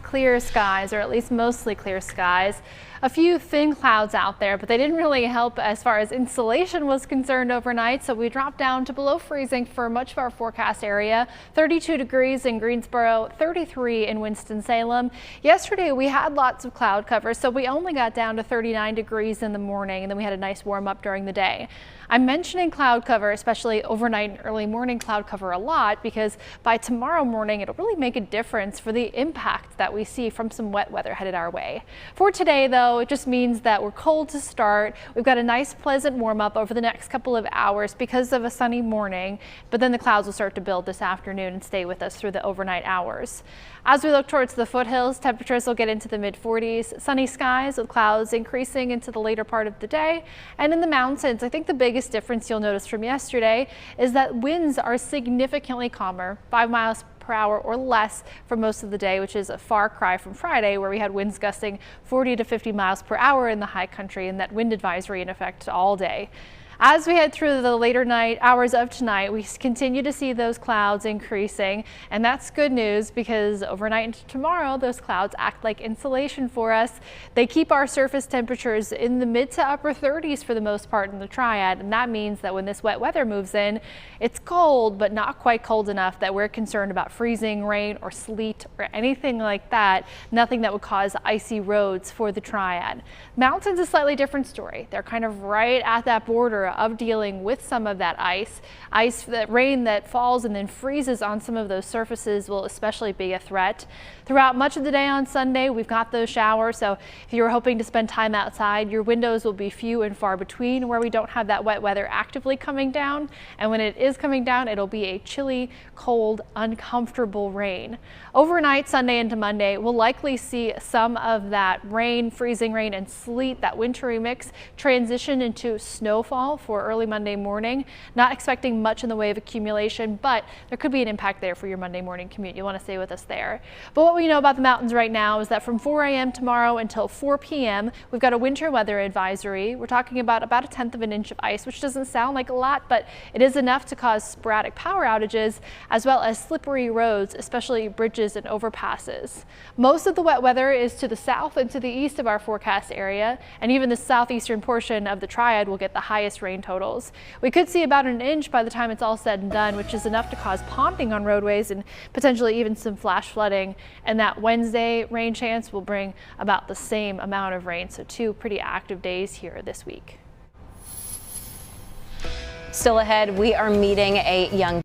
clear skies, or at least mostly clear skies. A few thin clouds out there, but they didn't really help as far as insulation was concerned overnight, so we dropped down to below freezing for much of our forecast area. 32 degrees in Greensboro, 33 in Winston-Salem. Yesterday we had lots of cloud cover, so we only got down to 39 degrees in the morning, and then we had a nice warm up during the day. I'm mentioning cloud cover, especially overnight and early morning cloud cover, a lot because by tomorrow morning it'll really make a difference for the impact that we see from some wet weather headed our way. For today though, it just means that we're cold to start. We've got a nice pleasant warm up over the next couple of hours because of a sunny morning, but then the clouds will start to build this afternoon and stay with us through the overnight hours. As we look towards the foothills, temperatures will get into the mid-40s, sunny skies with clouds increasing into the later part of the day. And in the mountains, I think the biggest difference you'll notice from yesterday is that winds are significantly calmer, 5 miles per hour or less for most of the day, which is a far cry from Friday, where we had winds gusting 40 to 50 miles per hour in the high country, and that wind advisory in effect all day. As we head through the later night hours of tonight, we continue to see those clouds increasing, and that's good news because overnight into tomorrow, those clouds act like insulation for us. They keep our surface temperatures in the mid to upper 30s for the most part in the Triad, and that means that when this wet weather moves in, it's cold, but not quite cold enough that we're concerned about freezing rain or sleet or anything like that. Nothing that would cause icy roads for the Triad. Mountains, a slightly different story. They're kind of right at that border of dealing with some of that ice. That rain that falls and then freezes on some of those surfaces will especially be a threat. Throughout much of the day on Sunday, we've got those showers, so if you're hoping to spend time outside, your windows will be few and far between where we don't have that wet weather actively coming down, and when it is coming down, it'll be a chilly, cold, uncomfortable rain. Overnight, Sunday into Monday, we'll likely see some of that rain, freezing rain and sleet, that wintry mix, transition into snowfall for early Monday morning. Not expecting much in the way of accumulation, but there could be an impact there for your Monday morning commute. You want to stay with us there. But what we know about the mountains right now is that from 4 a.m. tomorrow until 4 p.m. we've got a winter weather advisory. We're talking about a 1/10 of an inch of ice, which doesn't sound like a lot, but it is enough to cause sporadic power outages as well as slippery roads, especially bridges and overpasses. Most of the wet weather is to the south and to the east of our forecast area, and even the southeastern portion of the Triad will get the highest rain totals. We could see about an inch by the time it's all said and done, which is enough to cause ponding on roadways and potentially even some flash flooding. And that Wednesday rain chance will bring about the same amount of rain. So 2 pretty active days here this week. Still ahead, we are meeting a young